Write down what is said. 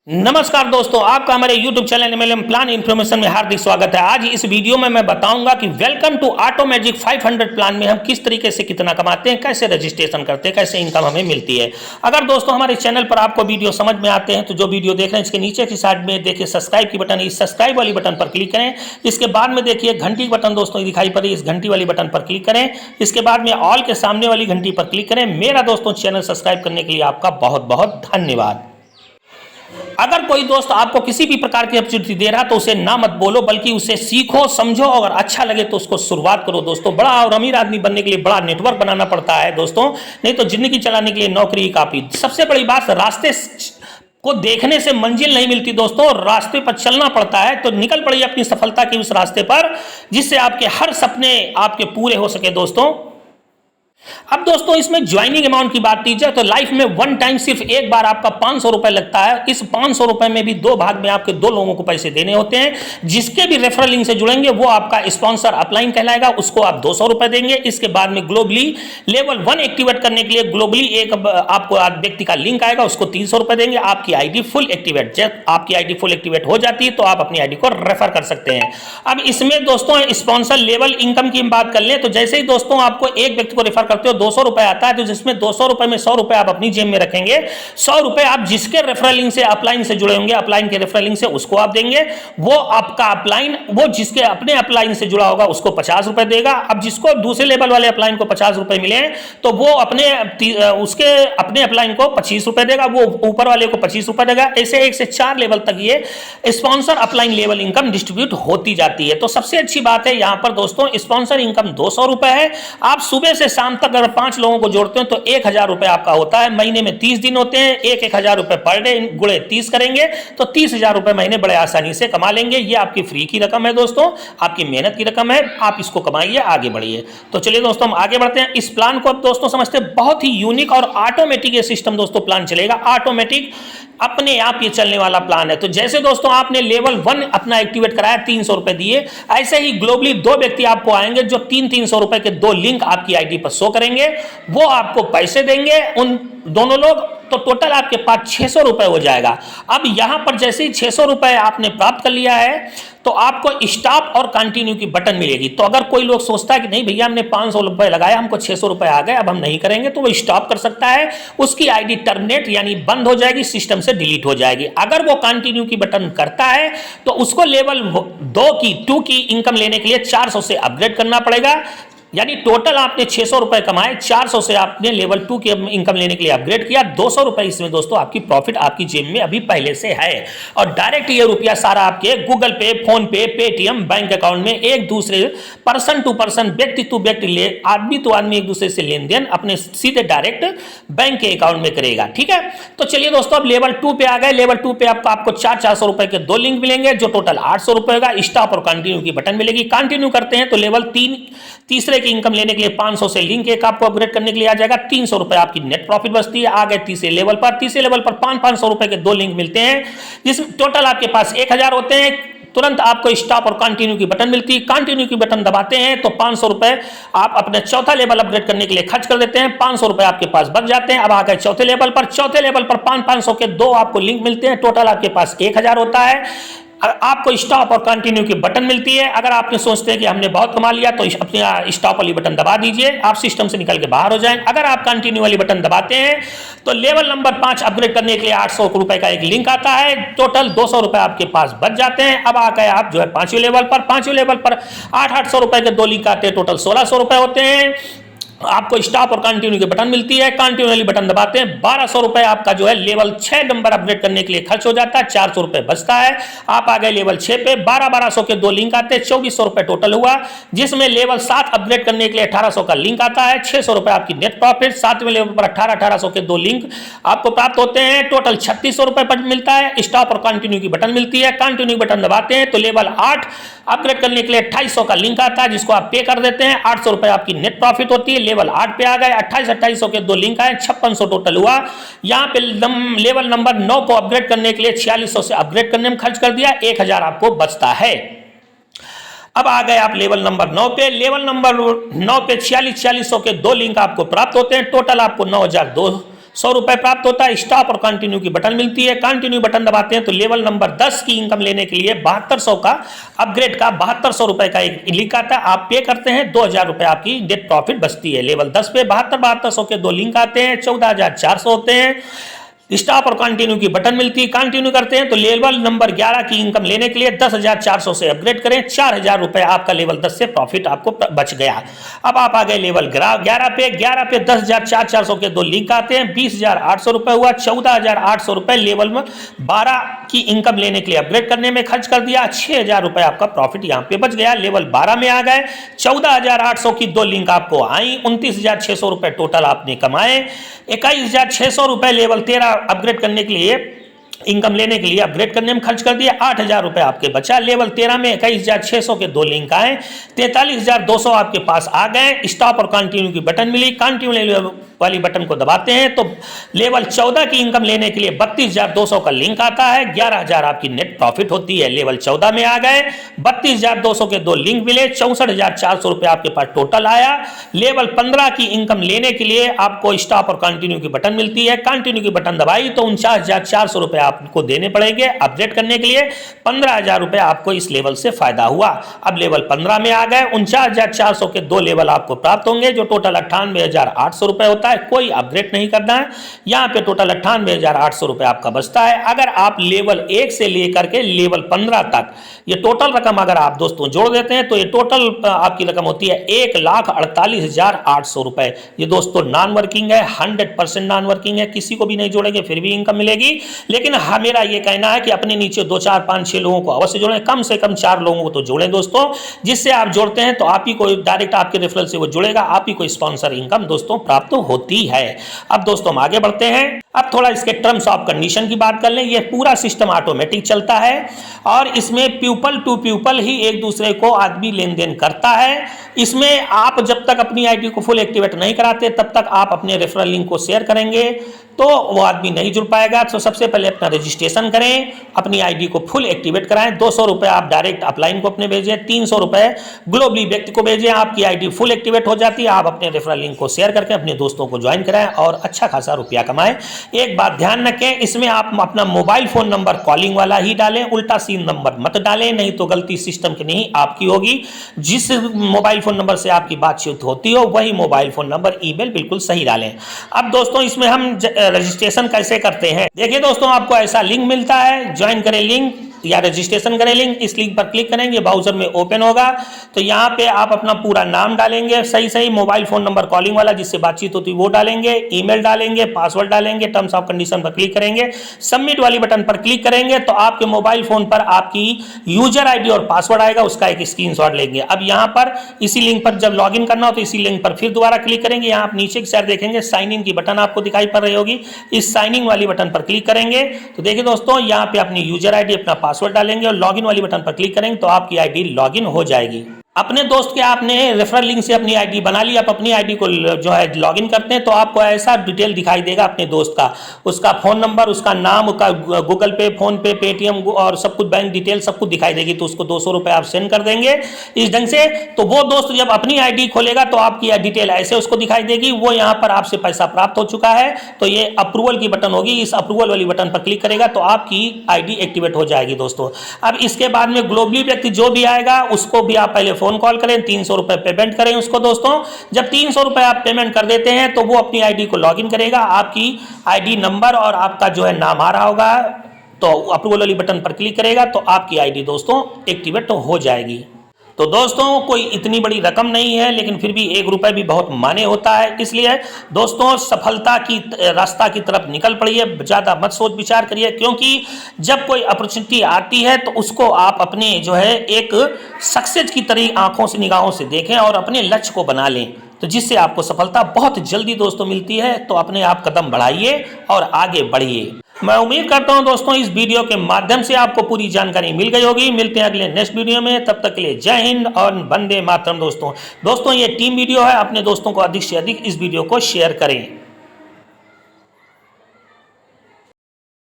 नमस्कार दोस्तों, आपका हमारे YouTube channel MLM plan information में हार्दिक स्वागत है। आज इस वीडियो में मैं बताऊंगा कि welcome to Auto Magic 500 plan में हम किस तरीके से कितना कमाते हैं, कैसे रजिस्ट्रेशन करते हैं, कैसे इनकम हमें मिलती है। अगर दोस्तों हमारे चैनल पर आपको वीडियो समझ में आते हैं तो जो वीडियो देख रहे हैं इसके नीचे की साइड में देखिए सब्सक्राइब की बटन, इस सब्सक्राइब वाली बटन पर क्लिक करें। इसके बाद में देखिए घंटी बटन दोस्तों दिखाई पड़ी, इस घंटी वाली बटन पर क्लिक करें। इसके बाद में ऑल के सामने वाली घंटी पर क्लिक करें। मेरा दोस्तों चैनल सब्सक्राइब करने के लिए आपका बहुत बहुत धन्यवाद। अगर कोई दोस्त आपको किसी भी प्रकार की अपॉर्चुनिटी दे रहा है तो उसे ना मत बोलो, बल्कि उसे सीखो, समझो और अच्छा लगे तो उसको शुरुआत करो। दोस्तों बड़ा और अमीर आदमी बनने के लिए बड़ा नेटवर्क बनाना पड़ता है दोस्तों, नहीं तो जिंदगी चलाने के लिए नौकरी काफी। सबसे बड़ी बात, रास्ते को देखने से मंजिल नहीं मिलती दोस्तों, रास्ते पर चलना पड़ता है। तो निकल पड़िए अपनी सफलता के उस रास्ते पर जिससे आपके हर सपने आपके पूरे हो सके दोस्तों। अब दोस्तों इसमें ज्वाइनिंग अमाउंट की बात की जाए तो लाइफ में वन टाइम सिर्फ एक बार आपका 500 रुपए लगता है। इस 500 रुपए में भी दो भाग में आपके दो लोगों को पैसे देने होते हैं। जिसके भी रेफरल लिंक से जुड़ेंगे वो आपका स्पॉन्सर अपलाइन कहलाएगा, उसको आप 200 रुपए देंगे। इसके बाद में ग्लोबली लेवल 1 एक्टिवेट करने के लिए ग्लोबली एक आपको व्यक्ति का लिंक आएगा, उसको 300 रुपए देंगे। आपकी आईडी फुल एक्टिवेट, जब आपकी आईडी फुल एक्टिवेट हो जाती है तो आप अपनी आईडी को रेफर कर सकते हैं। अब इसमें दोस्तों स्पॉन्सर लेवल इनकम की बात कर ले तो जैसे ही दोस्तों आपको एक व्यक्ति को रेफर करते हो 200 रुपए आता है, तो जिसमें 200 रुपए में 100 रुपए आप अपनी जेब में रखेंगे, 100 रुपए आप जिसके रेफरल लिंक से अपलाइन से जुड़े होंगे, अपलाइन के रेफरल लिंक से उसको आप देंगे। वो आपका अपलाइन, वो जिसके अपने अपलाइन से जुड़ा होगा उसको 50 रुपए देगा। अब जिसको दूसरे लेवल वाले अपलाइन को 50 रुपए मिले तो वो उसके अपने अपलाइन को 25 रुपए देगा, वो ऊपर वाले को 25 रुपए देगा। ऐसे 1 से 4 लेवल तक ये sponsor upline level income distribute होती जाती है। तो सबसे अच्छी बात है यहाँ पर दोस्तों स्पॉन्सर इनकम 200 रुपए है। आप सुबह से शाम तक अगर 5 लोगों को जोड़ते हैं तो 1000 रुपए आपका होता है। महीने में 30 दिन होते हैं, 1000 रुपए पर डे गुणे 30 करेंगे तो 30,000 रुपए महीने बड़े आसानी से कमा लेंगे। ये आपकी फ्री की रकम है दोस्तों, आपकी मेहनत की रकम है, आप इसको कमाइए, आगे बढ़िए। तो चलिए दोस्तों हम आगे बढ़ते हैं। इस प्लान को अब दोस्तों समझते हैं, बहुत ही यूनिक और ऑटोमेटिक ये सिस्टम दोस्तों प्लान चलेगा। ऑटोमेटिक अपने आप ये चलने वाला प्लान है। तो जैसे दोस्तों आपने लेवल 1 अपना एक्टिवेट कराया, 300 रुपए दिए, ऐसे ही ग्लोबली 2 व्यक्ति आपको आएंगे जो 300 रुपए के 2 लिंक आपकी आईडी पर शो करेंगे, वो आपको पैसे देंगे उन दोनों लोग, तो टोटल आपके पास 600 रुपए हो जाएगा। अब यहां पर जैसे ही 600 रुपए आपने प्राप्त कर लिया है तो आपको स्टॉप और कंटिन्यू की बटन मिलेगी। तो अगर कोई लोग सोचता है कि नहीं भैया हमने 500 रुपए लगाया, हमको 600 रुपए आ गए, अब हम नहीं करेंगे, तो वो स्टॉप कर सकता है। उसकी आईडी टर्मिनेट यानी बंद हो जाएगी, सिस्टम से डिलीट हो जाएगी। अगर वो कंटिन्यू की बटन करता है तो उसको लेवल 2 की इनकम लेने के लिए 400 से अपग्रेड करना पड़ेगा। यानी टोटल आपने 600 रुपए कमाए, 400 से आपने लेवल 2 की इनकम लेने के लिए अपग्रेड किया। 200 रुपए इसमें दोस्तों आपकी प्रॉफिट आपकी जेब में अभी पहले से है। और डायरेक्ट ये रुपया सारा आपके गूगल पे, फोन पे, पेटीएम बैंक अकाउंट में एक दूसरे पर्सन टू पर्सन, व्यक्ति टू व्यक्ति, आदमी तो आदमी एक दूसरे से लेन देन अपने सीधे डायरेक्ट बैंक के अकाउंट में करेगा। ठीक है, तो चलिए दोस्तों अब लेवल 2 पे आ गए। लेवल 2 पे आपको 400 रुपए के 2 लिंक मिलेंगे जो टोटल 800 रुपए होगा। स्टॉप और कंटिन्यू की बटन मिलेगी। कंटिन्यू करते हैं तो लेवल 3 तीसरे की इनकम लेने के लिए 500 से लिंक एक आपको अपग्रेड करने के लिए आ जाएगा। 300 रुपए आपकी नेट प्रॉफिट बचती है। आ गए तीसरे लेवल पर। तीसरे लेवल पर 500 रुपए के 2 लिंक मिलते हैं, जिसमें टोटल आपके पास 1000 होते हैं। तुरंत आपको स्टॉप और कंटिन्यू की बटन मिलती है। कंटिन्यू की बटन दबाते हैं तो 500 रुपए आप अपने चौथा लेवल अपग्रेड करने के लिए खर्च कर देते हैं। 500 रुपए आपके पास बच जाते हैं। अब आ गए चौथे लेवल पर। चौथे लेवल पर 500 के 2 आपको लिंक मिलते हैं। टोटल आपके पास 1000 होता है। आपको स्टॉप और कंटिन्यू की बटन मिलती है। अगर आपने सोचते हैं कि हमने बहुत कमा लिया तो अपनी स्टॉप वाली बटन दबा दीजिए, आप सिस्टम से निकल के बाहर हो जाएंगे। अगर आप कंटिन्यू वाली बटन दबाते हैं तो लेवल नंबर 5 अपग्रेड करने के लिए 800 रुपए का एक लिंक आता है। टोटल 200 रुपए आपके पास बच जाते हैं। अब आ गए आप जो है 5वें लेवल पर। 5वें लेवल पर 800 रुपए के 2 लिंक आते हैं, टोटल 1600 रुपए होते हैं। आपको स्टॉप और कंटिन्यू की बटन मिलती है। कंटिन्यू वाली बटन दबाते हैं, 1200 रुपए आपका जो है लेवल 6 नंबर अपग्रेड करने के लिए खर्च हो जाता है। 400 रुपए बचता है। आप आ गए लेवल 6 पे। 1200 के 2 लिंक आते हैं, 2400 रुपए टोटल हुआ, जिसमें लेवल 7 अपग्रेड करने के लिए 1800 का लिंक आता है। 600 रुपए आपकी नेट प्रॉफिट। 7वें लेवल पर 1800 के 2 लिंक आपको प्राप्त होते हैं। टोटल 3600 रुपए मिलता है। स्टॉप और कंटिन्यू की बटन मिलती है। कंटिन्यू बटन दबाते हैं तो लेवल 8 अपग्रेड करने के लिए 2800 का लिंक आता है, जिसको आप पे कर देते हैं। 800 रुपए आपकी नेट प्रॉफिट होती है। लेवल 8 पे आ गए। 2800 के 2 लिंक आए, 5600 टोटल हुआ। यहां पे लेवल नंबर 9 को अपग्रेड करने के लिए 4600 से अपग्रेड करने में खर्च कर दिया। 1000 आपको बचता है। अब आ गए आप लेवल नंबर 9 पे। लेवल नंबर 9 पे 4600 के 2 लिंक आपको प्राप्त होते हैं। टोटल आपको ₹100 प्राप्त होता है। स्टॉप और कंटिन्यू की बटन मिलती है, कंटिन्यू बटन दबाते हैं तो लेवल नंबर 10 की इनकम लेने के लिए 7200 का अपग्रेड का ₹7200 का एक लिंक आता है, आप पे करते हैं, ₹2000 आपकी नेट प्रॉफिट बचती है। लेवल 10 पे 7200 के 2 लिंक आते हैं, 14400 होते हैं। स्टॉप और कंटिन्यू की बटन मिलती है, कंटिन्यू करते हैं तो लेवल नंबर 11 की इनकम लेने के लिए 10,400 से अपग्रेड करें, ₹4000 आपका लेवल 10 से प्रॉफिट आपको बच गया। अब आप आ गए लेवल 11 पे 10,400 के 2 लिंक आते हैं, ₹20,800 हुआ, ₹14,800 लेवल में 12 की इनकम लेने के लिए अपग्रेड करने में खर्च कर दिया, ₹6,000 आपका प्रॉफिट यहाँ पे बच गया। लेवल 12 में आ गए, 14,800 की 2 लिंक आपको आई, ₹29,600 टोटल आपने कमाए, ₹21,600 लेवल 13 अपग्रेड करने के लिए इनकम लेने के लिए अपग्रेड करने में खर्च कर दिया, ₹8,000 आपके बचा। लेवल 13 में 21,600 के 2 लिंक आए, 43,200 आपके पास आ गए। स्टॉप और कंटिन्यू की बटन मिली, कंटिन्यू वाली बटन को दबाते हैं तो लेवल 14 की इनकम लेने के लिए 32,200 का लिंक आता है, 11,000 आपकी नेट प्रॉफिट होती है। लेवल 14 में आ गए, 32,200 के 2 लिंक मिले, ₹64,400 आपके पास टोटल आया। लेवल 15 की इनकम लेने के लिए आपको स्टॉप और कंटिन्यू की बटन मिलती है, कंटिन्यू की बटन दबाई तो ₹49,400 आपको देने पड़ेंगे अपडेट करने के लिए, ₹15,000 आपको इस लेवल से फायदा हुआ। अब लेवल 15 में आ गए, 49,400 के 2 लेवल आपको प्राप्त होंगे, जो टोटल ₹98,800 होता है। कोई अपग्रेड नहीं करना है, यहाँ पे टोटल ₹98,800 आपका बचता है। अगर आप लेवल 1 से लेकर के लेवल 15 तक ये टोटल रकम अगर आप दोस्तों जोड़ देते हैं तो ये टोटल आपकी रकम होती है ₹1,48,800। ये दोस्तों नॉन वर्किंग है, 100% नॉन वर्किंग है, किसी को भी नहीं जोड़ेंगे फिर भी इनकम मिलेगी। लेकिन मेरा ये कहना है कि अपने नीचे 2, 4, 5, 6 लोगों को अवश्य जोड़ें, कम से कम 4 लोगों को तो जोड़ें दोस्तों, जिससे आप जोड़ते हैं तो आप ही को डायरेक्ट आपके रेफरल से वो जुड़ेगा, आप ही को स्पॉन्सर इनकम दोस्तों प्राप्त होती है। अब दोस्तों हम आगे बढ़ते हैं, अब थोड़ा इसके टर्म्स ऑफ कंडीशन की बात कर लें। ये पूरा सिस्टम ऑटोमेटिक चलता है और इसमें पीपल टू पीपल ही एक दूसरे को आदमी लेन देन करता है। इसमें आप जब तक अपनी आईडी को फुल एक्टिवेट नहीं कराते तब तक आप अपने रेफरल लिंक को शेयर करेंगे तो वो आदमी नहीं जुड़ पाएगा। तो सबसे पहले अपना रजिस्ट्रेशन करें, अपनी आईडी को फुल एक्टिवेट कराएं। ₹200 आप डायरेक्ट अपलाइन को अपने भेजें, ₹300 ग्लोबली व्यक्ति को भेजें, आपकी आईडी फुल एक्टिवेट हो जाती है। आप अपने रेफरल लिंक को शेयर करके अपने दोस्तों को ज्वाइन कराएं और अच्छा खासा रुपया कमाएं। एक बात ध्यान रखें, इसमें आप अपना मोबाइल फोन नंबर कॉलिंग वाला ही डालें, उल्टा सीन नंबर मत डालें, नहीं तो गलती सिस्टम की नहीं आपकी होगी। जिस मोबाइल फोन नंबर से आपकी बातचीत होती हो वही मोबाइल फोन नंबर ईमेल बिल्कुल सही डालें। अब दोस्तों इसमें हम रजिस्ट्रेशन कैसे करते हैं, देखिए दोस्तों आपको ऐसा लिंक मिलता है, ज्वाइन करें लिंक या रजिस्ट्रेशन करें लिंक, इस लिंक पर क्लिक करेंगे, ब्राउजर में ओपन होगा तो यहाँ पे आप अपना पूरा नाम डालेंगे, सही मोबाइल फोन नंबर कॉलिंग वाला जिससे बातचीत होती है वो डालेंगे, ईमेल डालेंगे, पासवर्ड डालेंगे, टर्म्स ऑफ कंडीशन पर क्लिक करेंगे, सबमिट वाली बटन पर क्लिक करेंगे तो आपके मोबाइल फोन पर आपकी यूजर आईडी और पासवर्ड आएगा, उसका एक स्क्रीनशॉट लेंगे। अब यहाँ पर इसी लिंक पर जब लॉगिन करना हो तो इसी लिंक पर फिर दोबारा क्लिक करेंगे, यहाँ आप नीचे की साइड देखेंगे साइन इन की बटन आपको दिखाई पड़ रही होगी, इस साइन इन वाली बटन पर क्लिक करेंगे तो देखिए दोस्तों यहाँ पे अपनी यूजर आईडी अपना पासवर्ड डालेंगे और लॉगिन वाली बटन पर क्लिक करेंगे तो आपकी आईडी लॉगिन हो जाएगी। अपने दोस्त के आपने रेफरल लिंक से अपनी आईडी बना ली, आप अपनी आईडी को जो है लॉगिन करते हैं तो आपको ऐसा डिटेल दिखाई देगा अपने दोस्त का, उसका फोन नंबर, उसका नाम, उसका गूगल पे, फोन पे, पेटीएम और सब कुछ बैंक डिटेल सब कुछ दिखाई देगी। तो उसको ₹200 आप सेंड कर देंगे इस ढंग से, तो वो दोस्त जब अपनी आईडी खोलेगा तो आपकी डिटेल ऐसे उसको दिखाई देगी, वो यहाँ पर आपसे पैसा प्राप्त हो चुका है तो ये अप्रूवल की बटन होगी, इस अप्रूवल वाली बटन पर क्लिक करेगा तो आपकी आईडी एक्टिवेट हो जाएगी दोस्तों। अब इसके बाद में ग्लोबली व्यक्ति जो भी आएगा उसको भी आप पहले फोन कॉल करें, ₹300 पेमेंट करें उसको दोस्तों। जब ₹300 आप पेमेंट कर देते हैं तो वो अपनी आईडी को लॉगिन करेगा, आपकी आईडी नंबर और आपका जो है नाम आ रहा होगा तो अप्रूवल वाली बटन पर क्लिक करेगा तो आपकी आईडी दोस्तों एक्टिवेट हो जाएगी। तो दोस्तों कोई इतनी बड़ी रकम नहीं है लेकिन फिर भी ₹1 भी बहुत माने होता है, इसलिए दोस्तों सफलता की रास्ता की तरफ निकल पड़िए, ज़्यादा मत सोच विचार करिए, क्योंकि जब कोई अपॉर्चुनिटी आती है तो उसको आप अपने जो है एक सक्सेस की तरह आंखों से निगाहों से देखें और अपने लक्ष्य को बना लें, तो जिससे आपको सफलता बहुत जल्दी दोस्तों मिलती है। तो अपने आप कदम बढ़ाइए और आगे बढ़िए। मैं उम्मीद करता हूं दोस्तों इस वीडियो के माध्यम से आपको पूरी जानकारी मिल गई होगी। मिलते हैं अगले नेक्स्ट वीडियो में, तब तक के लिए जय हिंद और वंदे मातरम। दोस्तों ये टीम वीडियो है, अपने दोस्तों को अधिक से अधिक इस वीडियो को शेयर करें।